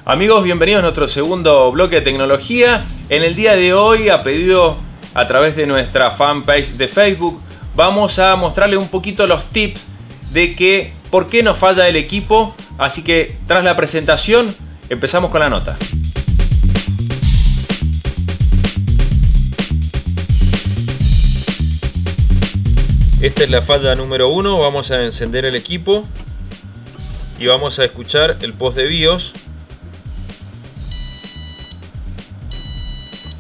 Amigos, bienvenidos a nuestro segundo bloque de tecnología. En el día de hoy, a pedido a través de nuestra fanpage de Facebook, vamos a mostrarles un poquito los tips de por qué nos falla el equipo. Así que tras la presentación, empezamos con la nota. Esta es la falla número 1. Vamos a encender el equipo y vamos a escuchar el post de BIOS.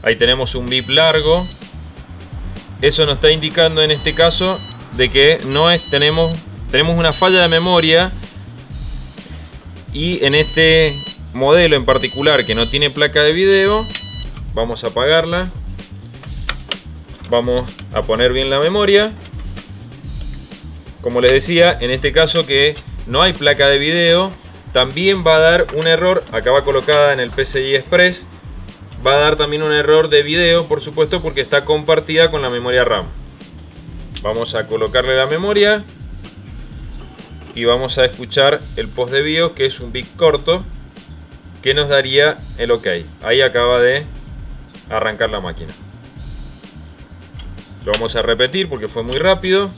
Ahí tenemos un bip largo. Eso nos está indicando en este caso de que tenemos una falla de memoria, y en este modelo en particular que no tiene placa de video, vamos a apagarla. Vamos a poner bien la memoria. Como les decía, en este caso que no hay placa de video, también va a dar un error. Acá va colocada en el PCI Express. Va a dar también un error de video, por supuesto, porque está compartida con la memoria RAM. Vamos a colocarle la memoria y vamos a escuchar el post de BIOS, que es un bip corto, que nos daría el OK. Ahí acaba de arrancar la máquina. Lo vamos a repetir porque fue muy rápido.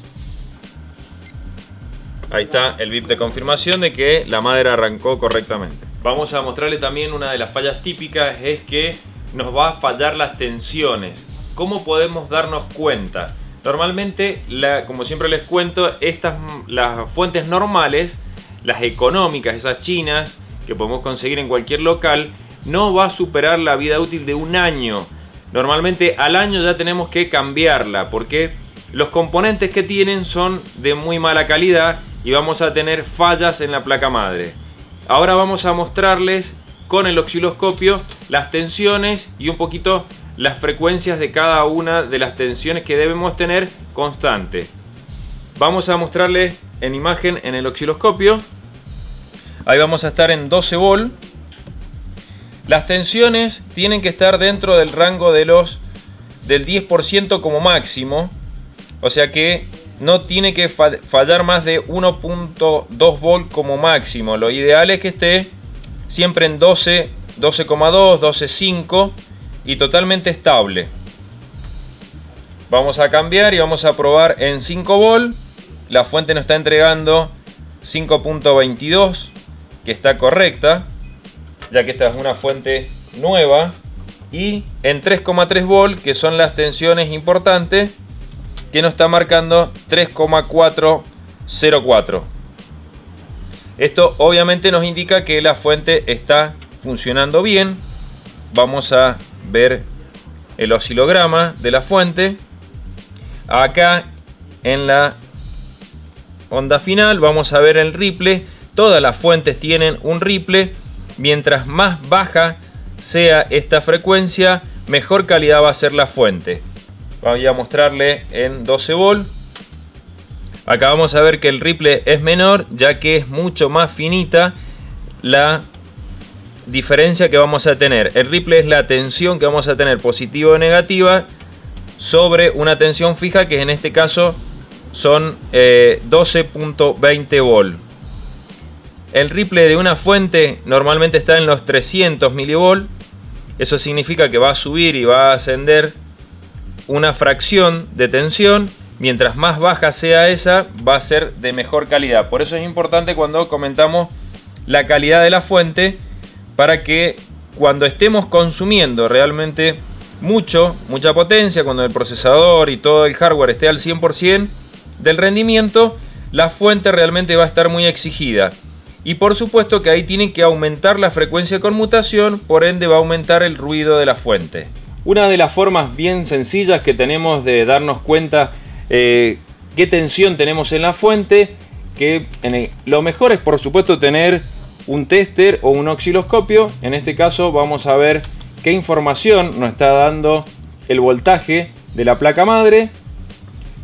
Ahí está el bip de confirmación de que la madre arrancó correctamente. Vamos a mostrarle también una de las fallas típicas, es que nos va a fallar las tensiones. ¿Cómo podemos darnos cuenta? Normalmente, como siempre les cuento, las fuentes normales, las económicas, esas chinas que podemos conseguir en cualquier local, no va a superar la vida útil de un año. Normalmente al año ya tenemos que cambiarla, porque los componentes que tienen son de muy mala calidad y vamos a tener fallas en la placa madre. Ahora vamos a mostrarles con el osciloscopio las tensiones y un poquito las frecuencias de cada una de las tensiones que debemos tener constante. Vamos a mostrarles en imagen en el osciloscopio. Ahí vamos a estar en 12 volt. Las tensiones tienen que estar dentro del rango del 10% como máximo. O sea que no tiene que fallar más de 1.2 volt como máximo. Lo ideal es que esté siempre en 12, 12,2, 12,5 y totalmente estable. Vamos a cambiar y vamos a probar en 5 volt. La fuente nos está entregando 5.22, que está correcta, ya que esta es una fuente nueva. Y en 3,3 volt, que son las tensiones importantes, que nos está marcando 3,404. Esto obviamente nos indica que la fuente está funcionando bien. Vamos a ver el oscilograma de la fuente. Acá en la onda final vamos a ver el ripple. Todas las fuentes tienen un ripple. Mientras más baja sea esta frecuencia, mejor calidad va a ser la fuente. Voy a mostrarle en 12 volt. Acá vamos a ver que el ripple es menor, ya que es mucho más finita la diferencia que vamos a tener. El ripple es la tensión que vamos a tener, positiva o negativa, sobre una tensión fija, que en este caso son 12.20 volt. El ripple de una fuente normalmente está en los 300 milivolt. Eso significa que va a subir y va a ascender una fracción de tensión. Mientras más baja sea esa, va a ser de mejor calidad. Por eso es importante cuando comentamos la calidad de la fuente, para que cuando estemos consumiendo realmente mucha potencia, cuando el procesador y todo el hardware esté al 100% del rendimiento, la fuente realmente va a estar muy exigida. Y por supuesto que ahí tienen que aumentar la frecuencia de conmutación, por ende va a aumentar el ruido de la fuente. Una de las formas bien sencillas que tenemos de darnos cuenta qué tensión tenemos en la fuente, lo mejor es por supuesto tener un tester o un osciloscopio. En este caso vamos a ver qué información nos está dando el voltaje de la placa madre,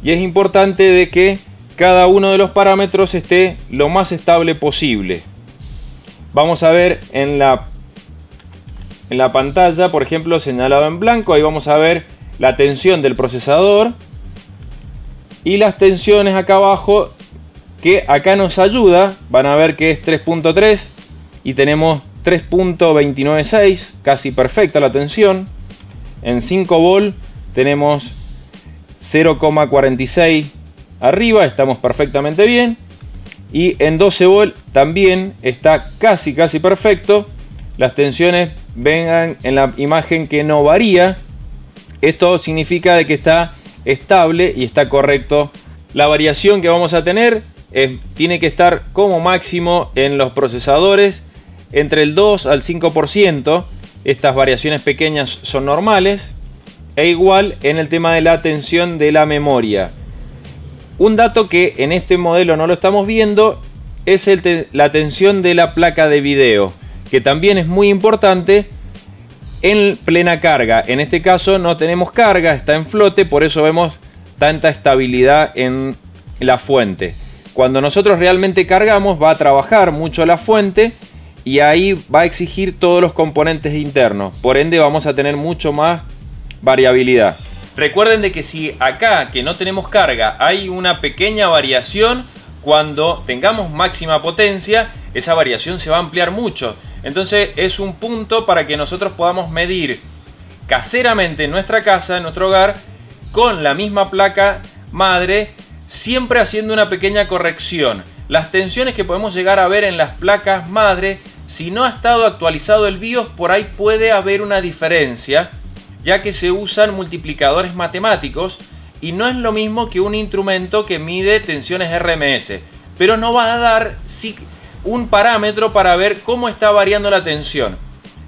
y es importante de que cada uno de los parámetros esté lo más estable posible. Vamos a ver en la pantalla, por ejemplo, señalado en blanco, ahí vamos a ver la tensión del procesador y las tensiones acá abajo, que acá nos ayuda. Van a ver que es 3.3 y tenemos 3.296, casi perfecta la tensión. En 5 volt tenemos 0,46 arriba, estamos perfectamente bien. Y en 12 volt también está casi perfecto. Las tensiones vengan en la imagen que no varía. Esto significa de que está estable y está correcto. La variación que vamos a tener tiene que estar como máximo en los procesadores entre el 2 al 5%. Estas variaciones pequeñas son normales. E igual en el tema de la tensión de la memoria. Un dato que en este modelo no lo estamos viendo es la tensión de la placa de video, que también es muy importante en plena carga. En este caso no tenemos carga, está en flote, por eso vemos tanta estabilidad en la fuente. Cuando nosotros realmente cargamos, va a trabajar mucho la fuente y ahí va a exigir todos los componentes internos. Por ende vamos a tener mucho más variabilidad. Recuerden de que si acá que no tenemos carga hay una pequeña variación, cuando tengamos máxima potencia esa variación se va a ampliar mucho. Entonces es un punto para que nosotros podamos medir caseramente en nuestra casa, en nuestro hogar, con la misma placa madre, siempre haciendo una pequeña corrección. Las tensiones que podemos llegar a ver en las placas madre, si no ha estado actualizado el BIOS, por ahí puede haber una diferencia, ya que se usan multiplicadores matemáticos y no es lo mismo que un instrumento que mide tensiones RMS, pero no va a dar un parámetro para ver cómo está variando la tensión.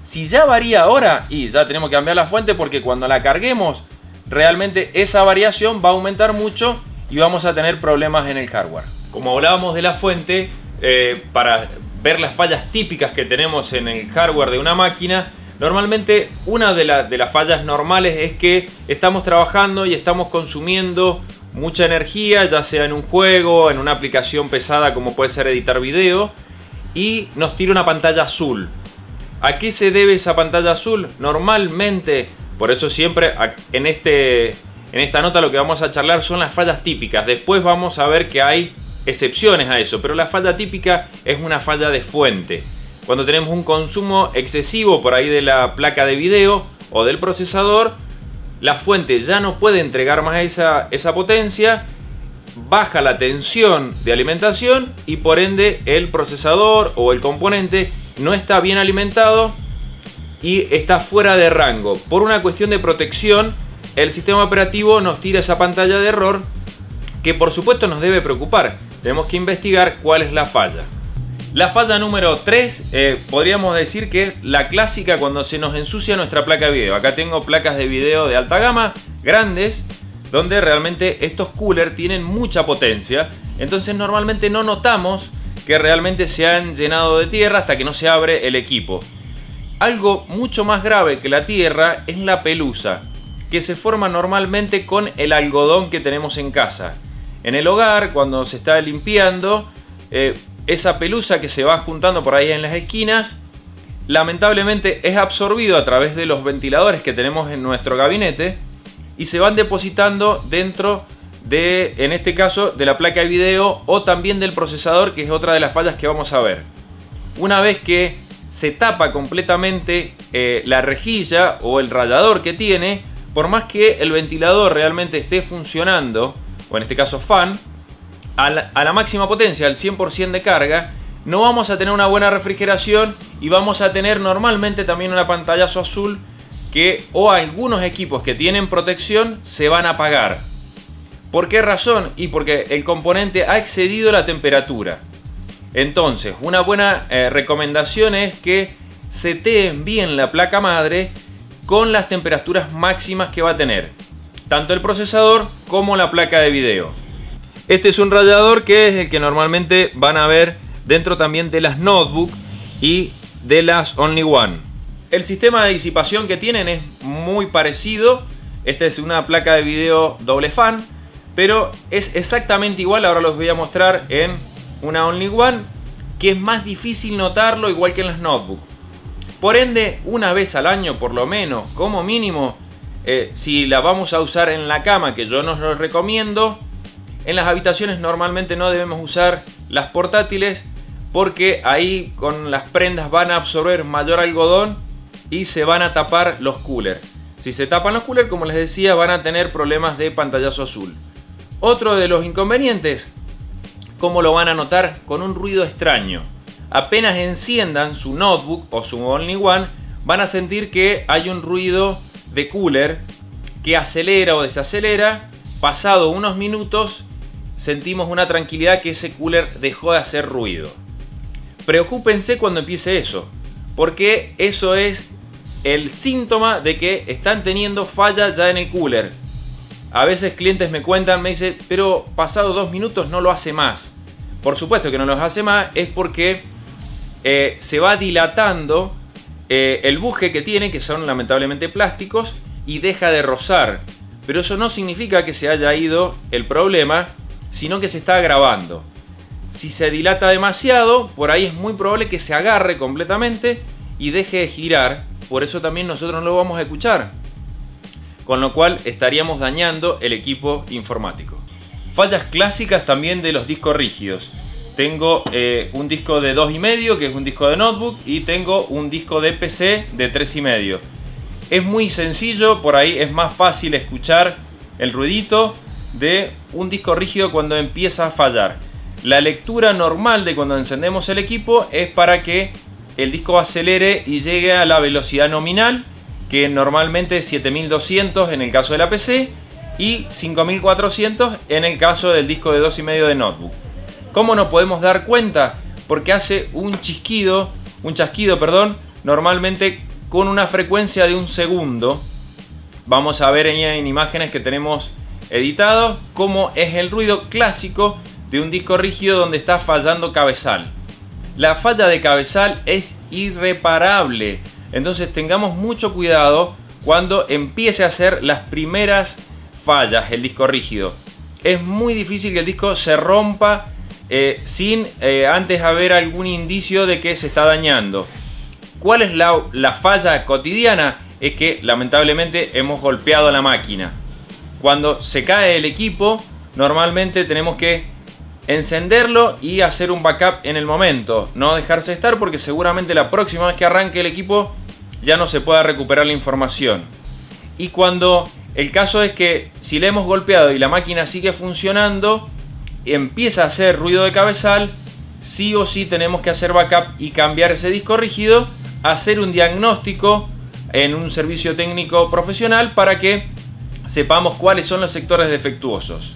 Si ya varía ahora, y ya tenemos que cambiar la fuente porque cuando la carguemos realmente esa variación va a aumentar mucho y vamos a tener problemas en el hardware. Como hablábamos de la fuente, para ver las fallas típicas que tenemos en el hardware de una máquina, normalmente una de las fallas normales es que estamos trabajando y estamos consumiendo mucha energía, ya sea en un juego, en una aplicación pesada como puede ser editar video, y nos tira una pantalla azul. ¿A qué se debe esa pantalla azul? Normalmente, por eso siempre en esta nota lo que vamos a charlar son las fallas típicas. Después vamos a ver que hay excepciones a eso, pero la falla típica es una falla de fuente. Cuando tenemos un consumo excesivo por ahí de la placa de video o del procesador, la fuente ya no puede entregar más esa potencia, baja la tensión de alimentación y por ende el procesador o el componente no está bien alimentado y está fuera de rango. Por una cuestión de protección, el sistema operativo nos tira esa pantalla de error que por supuesto nos debe preocupar. Tenemos que investigar cuál es la falla. La falla número 3, podríamos decir que es la clásica cuando se nos ensucia nuestra placa de video. Acá tengo placas de video de alta gama, grandes, donde realmente estos coolers tienen mucha potencia. Entonces normalmente no notamos que realmente se han llenado de tierra hasta que no se abre el equipo. Algo mucho más grave que la tierra es la pelusa, que se forma normalmente con el algodón que tenemos en casa. En el hogar, cuando se está limpiando, esa pelusa que se va juntando por ahí en las esquinas, lamentablemente es absorbido a través de los ventiladores que tenemos en nuestro gabinete y se van depositando dentro de, en este caso, de la placa de video o también del procesador, que es otra de las fallas que vamos a ver. Una vez que se tapa completamente la rejilla o el rallador que tiene, por más que el ventilador realmente esté funcionando, o en este caso fan, a la máxima potencia, al 100% de carga, no vamos a tener una buena refrigeración y vamos a tener normalmente también una pantallazo azul que, o algunos equipos que tienen protección, se van a apagar. ¿Por qué razón? Y porque el componente ha excedido la temperatura. Entonces, una buena recomendación es que seteen bien la placa madre con las temperaturas máximas que va a tener, tanto el procesador como la placa de video. Este es un rallador que es el que normalmente van a ver dentro también de las notebook y de las Only One. El sistema de disipación que tienen es muy parecido. Esta es una placa de video doble fan, pero es exactamente igual. Ahora los voy a mostrar en una Only One, que es más difícil notarlo, igual que en las notebook. Por ende, una vez al año por lo menos, como mínimo, si la vamos a usar en la cama, que yo no lo recomiendo, en las habitaciones normalmente no debemos usar las portátiles porque ahí con las prendas van a absorber mayor algodón y se van a tapar los coolers. Si se tapan los coolers, como les decía, van a tener problemas de pantallazo azul. Otro de los inconvenientes, ¿cómo lo van a notar? Con un ruido extraño. Apenas enciendan su notebook o su all-in-one, van a sentir que hay un ruido de cooler que acelera o desacelera. Pasado unos minutos sentimos una tranquilidad que ese cooler dejó de hacer ruido. Preocúpense cuando empiece eso, porque eso es el síntoma de que están teniendo falla ya en el cooler. A veces clientes me cuentan, me dicen, pero pasado 2 minutos no lo hace más. Por supuesto que no lo hace más, es porque se va dilatando el buje que tiene, que son lamentablemente plásticos, y deja de rozar. Pero eso no significa que se haya ido el problema, sino que se está agravando. Si se dilata demasiado, por ahí es muy probable que se agarre completamente y deje de girar. Por eso también nosotros no lo vamos a escuchar, con lo cual estaríamos dañando el equipo informático. Fallas clásicas también de los discos rígidos. Tengo un disco de 2,5, que es un disco de notebook, y tengo un disco de PC de 3,5. Es muy sencillo, por ahí es más fácil escuchar el ruidito de un disco rígido cuando empieza a fallar. La lectura normal de cuando encendemos el equipo es para que el disco acelere y llegue a la velocidad nominal, que normalmente es 7200 en el caso de la PC y 5400 en el caso del disco de 2,5 de notebook. ¿Cómo nos podemos dar cuenta? Porque hace un chasquido, normalmente con una frecuencia de 1 segundo. Vamos a ver en imágenes que tenemos editados cómo es el ruido clásico de un disco rígido donde está fallando cabezal. La falla de cabezal es irreparable, entonces tengamos mucho cuidado cuando empiece a hacer las primeras fallas el disco rígido. Es muy difícil que el disco se rompa sin antes haber algún indicio de que se está dañando. ¿Cuál es la falla cotidiana? Es que lamentablemente hemos golpeado la máquina. Cuando se cae el equipo, normalmente tenemos que encenderlo y hacer un backup en el momento, no dejarse estar, porque seguramente la próxima vez que arranque el equipo ya no se pueda recuperar la información. Y cuando el caso es que si le hemos golpeado y la máquina sigue funcionando, empieza a hacer ruido de cabezal, sí o sí tenemos que hacer backup y cambiar ese disco rígido, hacer un diagnóstico en un servicio técnico profesional para que sepamos cuáles son los sectores defectuosos.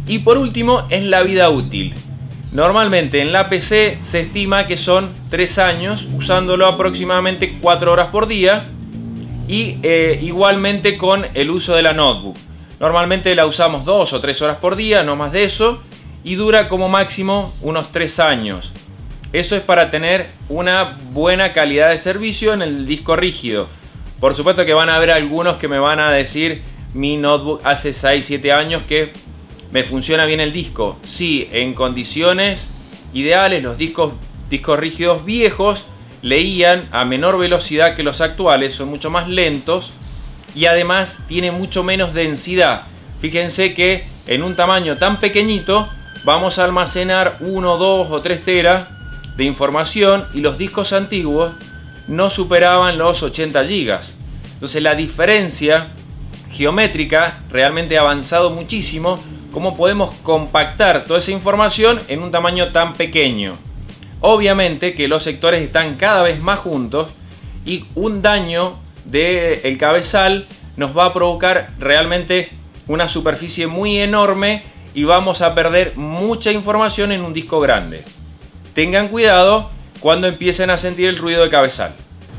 Y por último es la vida útil. Normalmente en la PC se estima que son 3 años, usándolo aproximadamente 4 horas por día, y igualmente con el uso de la notebook. Normalmente la usamos 2 o 3 horas por día, no más de eso, y dura como máximo unos 3 años. Eso es para tener una buena calidad de servicio en el disco rígido. Por supuesto que van a haber algunos que me van a decir, mi notebook hace 6-7 años que me funciona bien el disco. Sí, en condiciones ideales los discos rígidos viejos leían a menor velocidad que los actuales, son mucho más lentos y además tiene mucho menos densidad. Fíjense que en un tamaño tan pequeñito vamos a almacenar 1, 2 o 3 teras de información y los discos antiguos no superaban los 80 gigas. Entonces la diferencia geométrica realmente ha avanzado muchísimo. ¿Cómo podemos compactar toda esa información en un tamaño tan pequeño? Obviamente que los sectores están cada vez más juntos y un daño del cabezal nos va a provocar realmente una superficie muy enorme y vamos a perder mucha información en un disco grande. Tengan cuidado cuando empiecen a sentir el ruido de cabezal.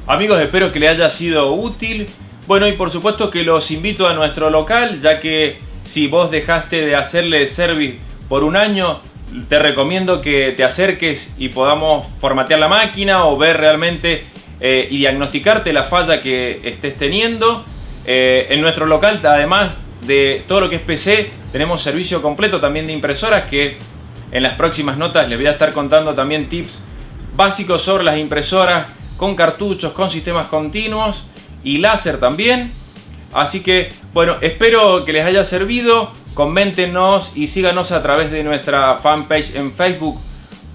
Amigos, espero que les haya sido útil. Bueno, y por supuesto que los invito a nuestro local, ya que si vos dejaste de hacerle service por 1 año, te recomiendo que te acerques y podamos formatear la máquina o ver realmente y diagnosticarte la falla que estés teniendo. En nuestro local, además de todo lo que es PC, tenemos servicio completo también de impresoras, que en las próximas notas les voy a estar contando también tips básicos sobre las impresoras con cartuchos, con sistemas continuos y láser también. Así que, bueno, espero que les haya servido. Coméntenos y síganos a través de nuestra fanpage en Facebook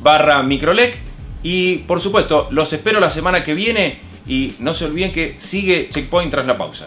youtube.com/microlec. Y por supuesto, los espero la semana que viene y no se olviden que sigue Checkpoint tras la pausa.